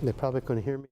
They probably couldn't hear me.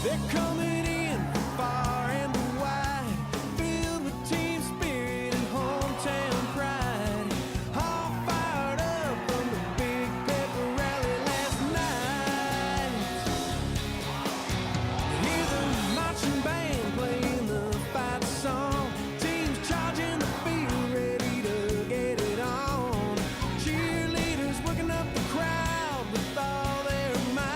They're coming in far and wide, filled with team spirit and hometown pride. All fired up from the big pepper rally last night. Hear the marching band playing the fight song. Teams charging the field, ready to get it on. Cheerleaders working up the crowd with all their might.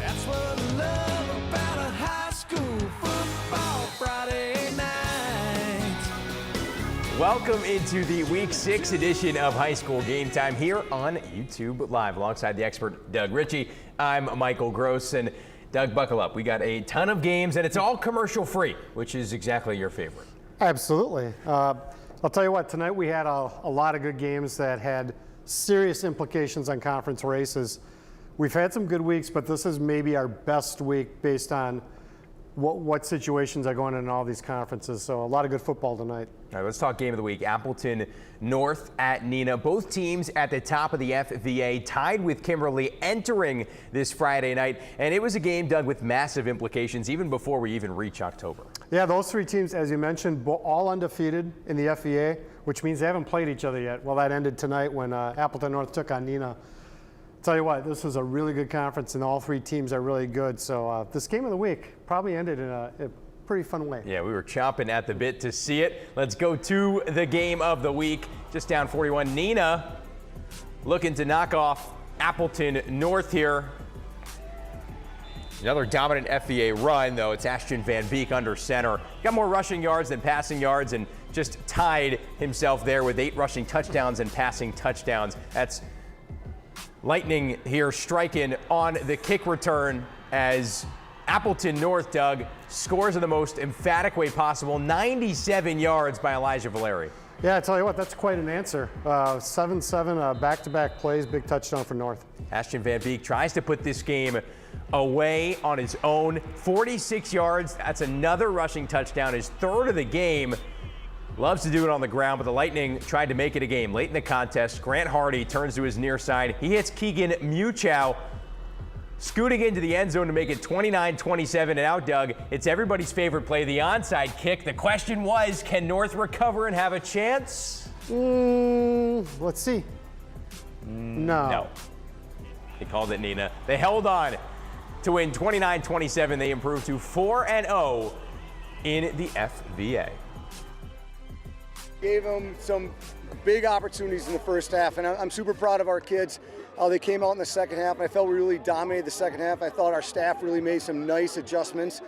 That's what I love about a high school football Friday night. Welcome into the Week 6 edition of High School Game Time here on YouTube Live alongside the expert Doug Ritchie. I'm Michael Gross, and Doug, buckle up. We got a ton of games, and it's all commercial free, which is exactly your favorite. Absolutely. I'll tell you what, tonight we had a lot of good games that had serious implications on conference races. We've had some good weeks, but this is maybe our best week based on what situations are going on in all these conferences. So a lot of good football tonight. All right, let's talk game of the week. Appleton North at Neenah. Both teams at the top of the FVA, tied with Kimberly entering this Friday night. And it was a game, Doug, with massive implications even before we even reach October. Yeah, those three teams, as you mentioned, all undefeated in the FVA, which means they haven't played each other yet. Well, that ended tonight when Appleton North took on Neenah. Tell you what, this was a really good conference, and all three teams are really good. So this game of the week probably ended in a pretty fun way. Yeah, we were chomping at the bit to see it. Let's go to the game of the week. Just down 41, Neenah looking to knock off Appleton North here. Another dominant FVA run, though. It's Ashton Van Beek under center. Got more rushing yards than passing yards and just tied himself there with 8 rushing touchdowns and passing touchdowns. That's Lightning here striking on the kick return as Appleton North, Doug, scores in the most emphatic way possible. 97 yards by Elijah Valeri. Yeah, I tell you what, that's quite an answer. 7-7 back-to-back plays, big touchdown for North. Ashton Van Beek tries to put this game away on his own. 46 yards, that's another rushing touchdown, his third of the game. Loves to do it on the ground, but the Lightning tried to make it a game. Late in the contest, Grant Hardy turns to his near side. He hits Keegan Muchow, scooting into the end zone to make it 29-27. And now, Doug, it's everybody's favorite play, the onside kick. The question was, can North recover and have a chance? Let's see. No. They called it Neenah. They held on to win 29-27. They improved to 4-0 in the FVA. Gave them some big opportunities in the first half, and I'm super proud of our kids. They came out in the second half, and I felt we really dominated the second half. I thought our staff really made some nice adjustments,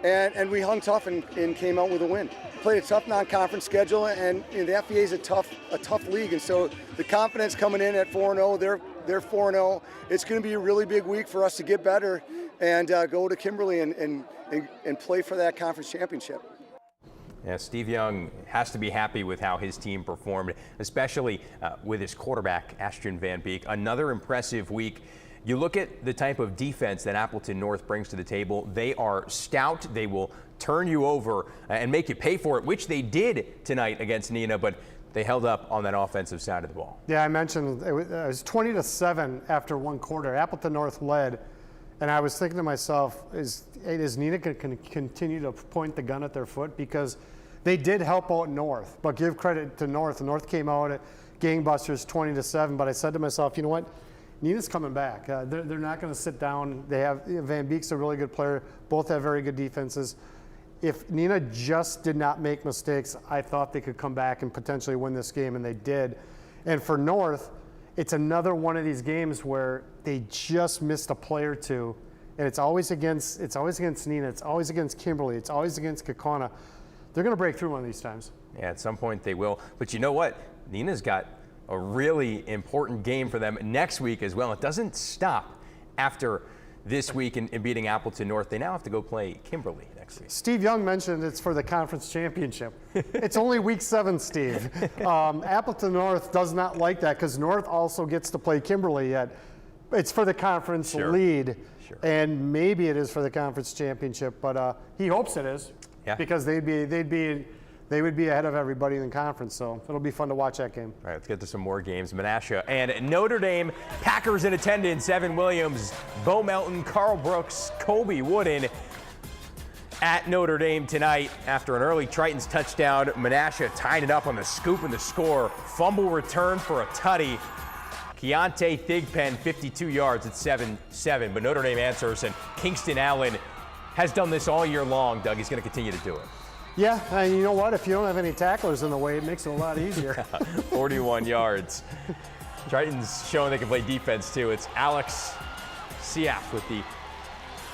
and we hung tough and came out with a win. Played a tough non-conference schedule, and the FVA is a tough league, and so the confidence coming in at 4-0, they're 4-0. It's going to be a really big week for us to get better and go to Kimberly and play for that conference championship. Yeah, Steve Young has to be happy with how his team performed, especially with his quarterback, Ashton Van Beek. Another impressive week. You look at the type of defense that Appleton North brings to the table. They are stout. They will turn you over and make you pay for it, which they did tonight against Neenah, but they held up on that offensive side of the ball. Yeah, I mentioned it was 20-7 after one quarter. Appleton North led, and I was thinking to myself, is Neenah going to continue to point the gun at their foot? Because they did help out North, but give credit to North. North came out at gangbusters 20-7, but I said to myself, you know what? Neenah's coming back. They're not going to sit down. They have Van Beek's a really good player. Both have very good defenses. If Neenah just did not make mistakes, I thought they could come back and potentially win this game, and they did. And for North, it's another one of these games where they just missed a play or two, and it's always against Neenah, it's always against Kimberly, it's always against Kaukauna. They're going to break through one of these times. Yeah, at some point they will. But you know what? Neenah's got a really important game for them next week as well. It doesn't stop after this week in beating Appleton North. They now have to go play Kimberly next week. Steve Young mentioned it's for the conference championship. It's only week 7, Steve. Appleton North does not like that because North also gets to play Kimberly yet. It's for the conference lead, and maybe it is for the conference championship, but he hopes it is because they would be ahead of everybody in the conference, so it'll be fun to watch that game. All right, let's get to some more games. Menasha and Notre Dame. Packers in attendance. Evan Williams, Bo Melton, Carl Brooks, Colby Wooden at Notre Dame tonight. After an early Tritons touchdown, Menasha tied it up on the scoop and the score. Fumble return for a tutty. Keontae Thigpen, 52 yards at 7-7, but Notre Dame answers, and Kingston Allen has done this all year long, Doug. He's going to continue to do it. Yeah, and you know what? If you don't have any tacklers in the way, it makes it a lot easier. 41 yards. Tritons showing they can play defense, too. It's Alex Siaf with the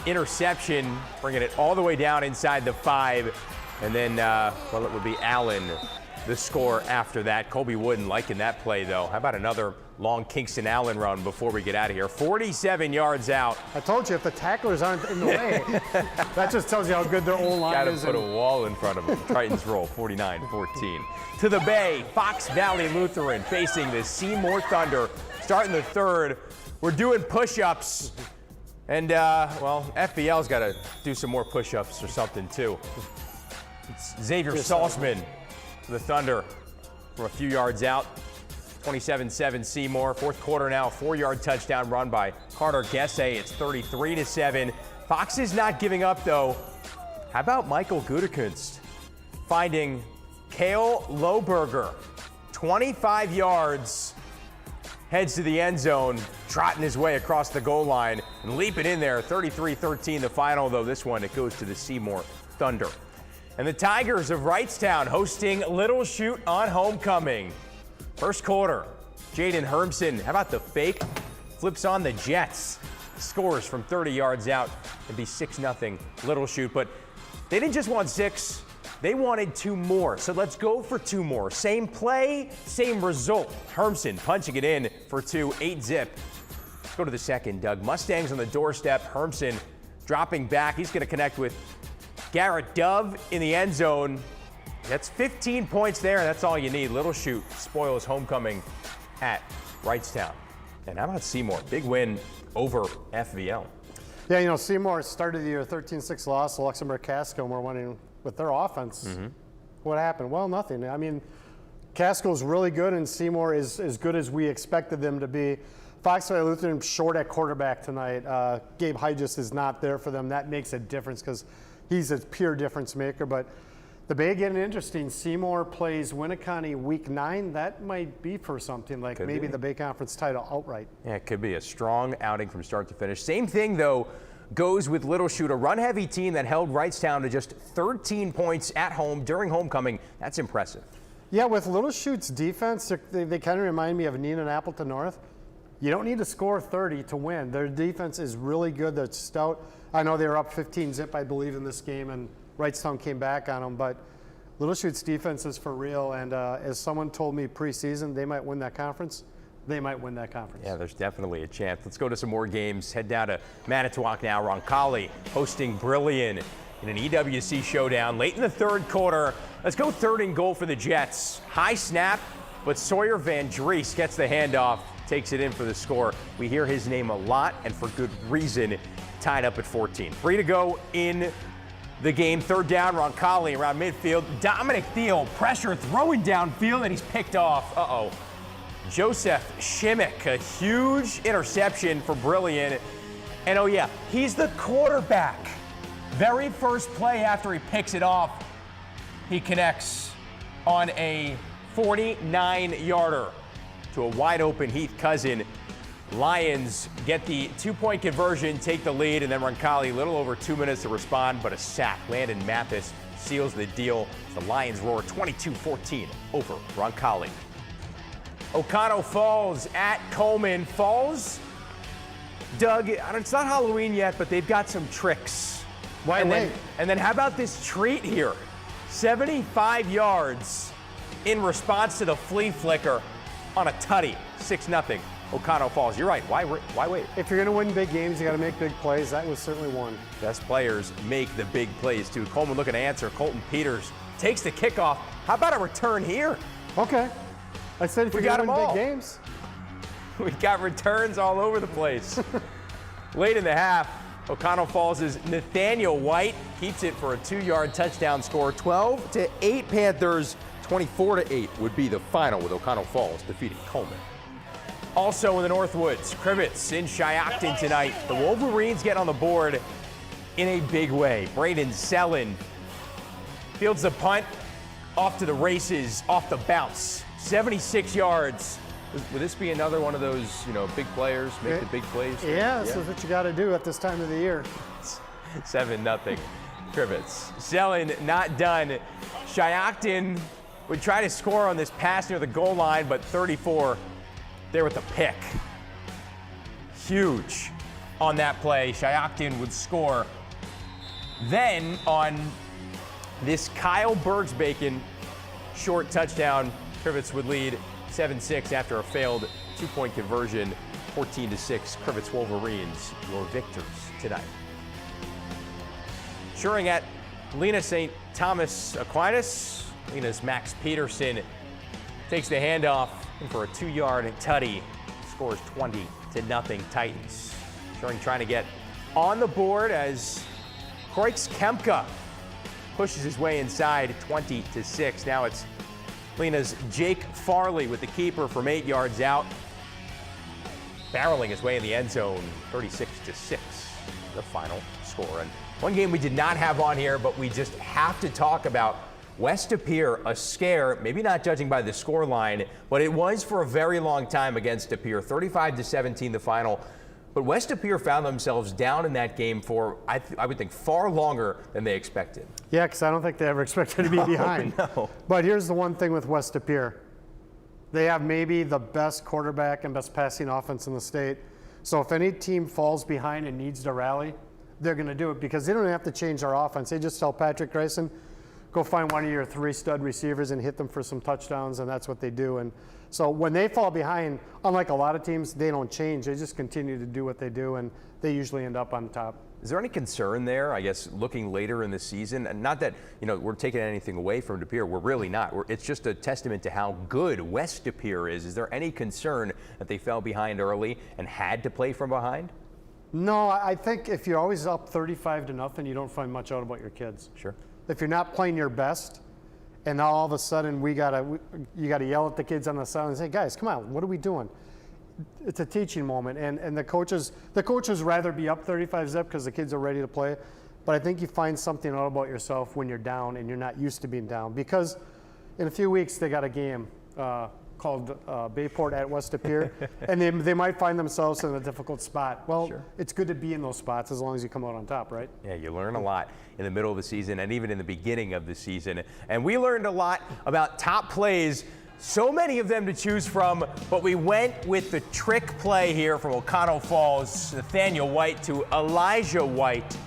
interception, bringing it all the way down inside the 5. And then, well, it would be Allen, the score after that. Colby Wooden liking that play, though. How about another long Kingston Allen run before we get out of here? 47 yards out. I told you, if the tacklers aren't in the way, that just tells you how good their O-line is. Got to put a wall in front of them. Tritons roll 49-14. To the Bay, Fox Valley Lutheran facing the Seymour Thunder. Starting the third, we're doing push-ups. And, well, FBL's got to do some more push-ups or something, too. It's Xavier Salzman for the Thunder from a few yards out. 27-7 Seymour. Fourth quarter now, 4-yard touchdown run by Carter Gesse. It's 33-7. Fox is not giving up, though. How about Michael Gutekunst finding Kale Lohberger? 25 yards, heads to the end zone, trotting his way across the goal line and leaping in there. 33-13 the final, though. This one, it goes to the Seymour Thunder. And the Tigers of Wrightstown hosting Little Chute on homecoming. First quarter, Jaden Hermson, how about the fake? Flips on the Jets. Scores from 30 yards out. It'd be 6-0 Little Chute. But they didn't just want 6, they wanted 2 more. So let's go for 2 more. Same play, same result. Hermson punching it in for 2, 8-zip. Let's go to the second, Doug. Mustangs on the doorstep. Hermson dropping back. He's going to connect with Garrett Dove in the end zone. That's 15 points there, and that's all you need. Little Chute spoils homecoming at Wrightstown. And how about Seymour? Big win over FVL. Yeah, you know, Seymour started the year 13-6 loss to Luxembourg Casco, and we're wondering with their offense, what happened? Well, nothing. I mean, Casco's really good, and Seymour is as good as we expected them to be. Fox Valley Lutheran short at quarterback tonight. Gabe Hygis is not there for them. That makes a difference because he's a pure difference maker, but the Bay getting interesting. Seymour plays Winneconne week 9. That might be for something like maybe the Bay Conference title outright. Yeah, it could be a strong outing from start to finish. Same thing, though, goes with Little Chute, a run-heavy team that held Wrightstown to just 13 points at home during homecoming. That's impressive. Yeah, with Little Chute's defense, they kind of remind me of Neenah and Appleton North. You don't need to score 30 to win. Their defense is really good. They're stout. I know they were up 15-zip, I believe, in this game, and Wrightstown came back on them, but Little Chute's defense is for real, and as someone told me preseason, they might win that conference. They might win that conference. Yeah, there's definitely a chance. Let's go to some more games. Head down to Manitowoc now. Roncalli hosting Brillion in an EWC showdown late in the third quarter. Let's go 3rd and goal for the Jets. High snap, but Sawyer Van Dries gets the handoff, takes it in for the score. We hear his name a lot, and for good reason. Tied up at 14. 3 to go in the game. 3rd down, Roncalli around midfield. Dominic Thiel, pressure, throwing downfield, and he's picked off. Joseph Shimmick, a huge interception for Brillion. And oh yeah, he's the quarterback. Very first play after he picks it off, he connects on a 49-yarder to a wide open Heath Cousin. Lions get the 2-point conversion, take the lead, and then Roncalli a little over 2 minutes to respond, but a sack. Landon Mathis seals the deal. The Lions roar 22-14 over Roncalli. Oconto Falls at Coleman. Falls, Doug, it's not Halloween yet, but they've got some tricks. Why wait? And then how about this treat here? 75 yards in response to the flea flicker on a tutty. 6-0. Oconto Falls. You're right. Why wait? If you're going to win big games, you got to make big plays. That was certainly one. Best players make the big plays, too. Coleman looking to answer. Colton Peters takes the kickoff. How about a return here? Okay. I said if We you're got going to 'em win all. big games. We got returns all over the place. Late in the half, Oconto Falls' Nathaniel White keeps it for a 2-yard touchdown score. 12-8 Panthers. 24-8 would be the final with Oconto Falls defeating Coleman. Also in the Northwoods, Crivets in Shiocton tonight. The Wolverines get on the board in a big way. Braden Sellen fields the punt off to the races, off the bounce. 76 yards. Would this be another one of those, big players make the big plays? Yeah, this is what you got to do at this time of the year. 7-0. Crivets. Sellen not done. Shiocton would try to score on this pass near the goal line, but 34 there with the pick. Huge on that play. Shiocton would score. Then on this Kyle Bergsbacon short touchdown, Crivets would lead 7-6 after a failed 2-point conversion. 14-6. Crivets Wolverines, your victors tonight. Cheering at Lena St. Thomas Aquinas. Lena's Max Peterson takes the handoff for a 2-yard tutty. Scores 20-0 Titans. Cheering trying to get on the board as Kroix Kemka pushes his way inside 20-6. Now it's Lena's Jake Farley with the keeper from 8 yards out. Barreling his way in the end zone, 36-6, the final score. And one game we did not have on here, but we just have to talk about. West De Pere, a scare, maybe not judging by the score line, but it was for a very long time against De Pere. 35-17 the final. But West De Pere found themselves down in that game for, I would think, far longer than they expected. Yeah, because I don't think they ever expected to be behind. No. But here's the one thing with West De Pere. They have maybe the best quarterback and best passing offense in the state. So if any team falls behind and needs to rally, they're going to do it because they don't have to change their offense. They just tell Patrick Grayson, go find one of your 3 stud receivers and hit them for some touchdowns, and that's what they do. And so when they fall behind, unlike a lot of teams, they don't change. They just continue to do what they do, and they usually end up on top. Is there any concern there, I guess, looking later in the season? And not that, we're taking anything away from De Pere. We're really not. It's just a testament to how good West De Pere is. Is there any concern that they fell behind early and had to play from behind? No, I think if you're always up 35-0, you don't find much out about your kids. Sure. If you're not playing your best, and now all of a sudden you gotta yell at the kids on the side and say, guys, come on, what are we doing? It's a teaching moment, and the coaches rather be up 35-0 because the kids are ready to play. But I think you find something out about yourself when you're down and you're not used to being down, because in a few weeks they got a game called Bayport at West De Pere, and they might find themselves in a difficult spot. Well, Sure. It's good to be in those spots as long as you come out on top, right? Yeah, you learn a lot in the middle of the season and even in the beginning of the season. And we learned a lot about top plays, so many of them to choose from, but we went with the trick play here from Oconto Falls, Nathaniel White to Elijah White.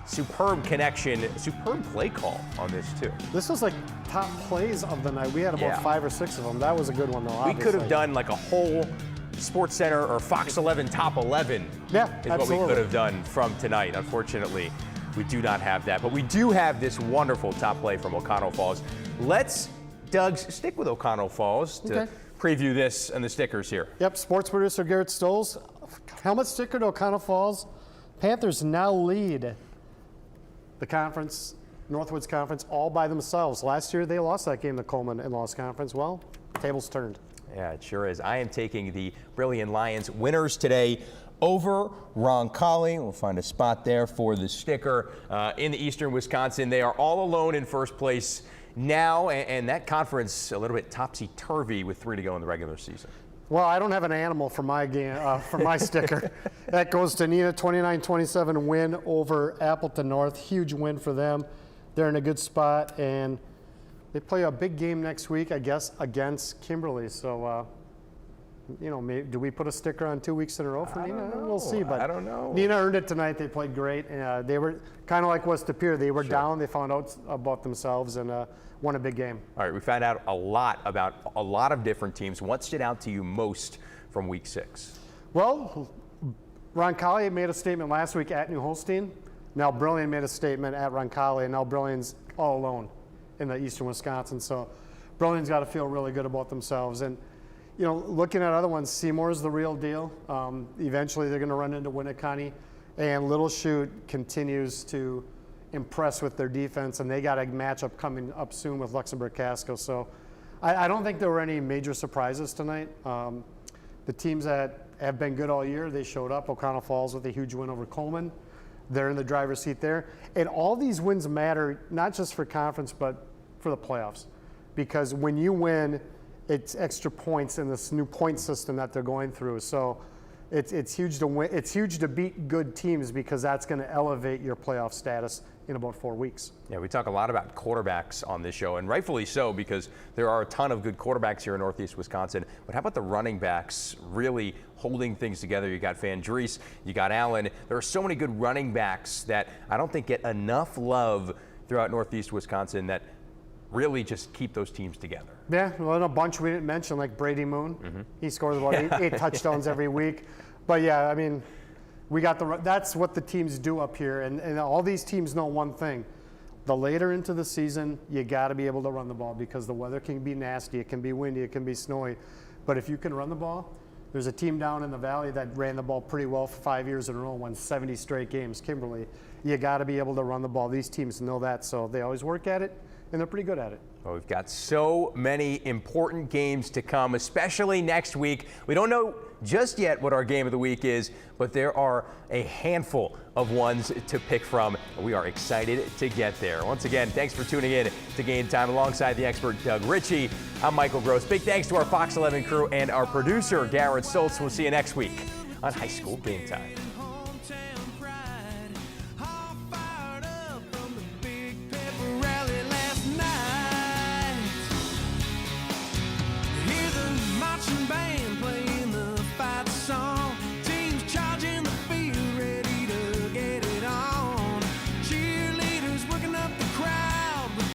Superb connection, superb play call on this too. This was like top plays of the night. We had about Yeah. 5 or 6 of them. That was a good one, though. We could have obviously. done like a whole Sports Center or Fox 11 top 11 Yeah, is what we absolutely. could have done from tonight. Unfortunately, we do not have that. But we do have this wonderful top play from Oconto Falls. Let's, Doug, stick with Oconto Falls to Okay. preview this and the stickers here. Yep, sports producer Garrett Stoles. Helmet sticker to Oconto Falls. Panthers now lead the conference, Northwoods Conference, all by themselves. Last year they lost that game to Coleman and lost conference. Well, tables turned. Yeah, it sure is. I am taking the Brilliant Lions winners today over Roncalli. We'll find a spot there for the sticker. In the Eastern Wisconsin, they are all alone in first place now, and that conference a little bit topsy-turvy with 3 to go in the regular season. Well, I don't have an animal for my game, for my sticker. That goes to Neenah, 29-27 win over Appleton North. Huge win for them. They're in a good spot, and they play a big game next week, I guess, against Kimberly. So, you know, maybe, do we put a sticker on 2 weeks in a row for Neenah? We'll see. But I don't know. Neenah earned it tonight. They played great. They were kind of like West Pere. They were down. They found out about themselves and won a big game. All right, we found out a lot about a lot of different teams. What stood out to you most from week 6? Well, Roncalli made a statement last week at New Holstein. Now Brillion made a statement at Roncalli, and now Brillion's all alone in the eastern Wisconsin. So Brillion's got to feel really good about themselves. And, you know, looking at other ones, Seymour's the real deal. Eventually they're going to run into Winnicott, and Little Chute continues to impress with their defense, and they got a matchup coming up soon with Luxembourg Casco. So I don't think there were any major surprises tonight. The teams that have been good all year, they showed up. O'Connell Falls with a huge win over Coleman. They're in the driver's seat there. And all these wins matter, not just for conference, but for the playoffs. Because when you win, it's extra points in this new point system that they're going through. So it's huge to win. It's huge to beat good teams because that's going to elevate your playoff status in about 4 weeks. Yeah, we talk a lot about quarterbacks on this show, and rightfully so, because there are a ton of good quarterbacks here in Northeast Wisconsin. But how about the running backs really holding things together? You got Van Dries, you got Allen. There are so many good running backs that I don't think get enough love throughout Northeast Wisconsin that really just keep those teams together. Yeah, well, and a bunch we didn't mention, like Brady Moon. He scores about eight touchdowns every week. But yeah, I mean, we got that's what the teams do up here, and all these teams know one thing. The later into the season, you got to be able to run the ball because the weather can be nasty, it can be windy, it can be snowy. But if you can run the ball, there's a team down in the valley that ran the ball pretty well for 5 years in a row, won 70 straight games, Kimberly. You got to be able to run the ball. These teams know that, so they always work at it, and they're pretty good at it. Well, we've got so many important games to come, especially next week. We don't know just yet what our game of the week is, but there are a handful of ones to pick from. We are excited to get there. Once again, thanks for tuning in to Game Time alongside the expert Doug Ritchie. I'm Michael Gross. Big thanks to our Fox 11 crew and our producer, Garrett Stoltz. We'll see you next week on High School Game Time.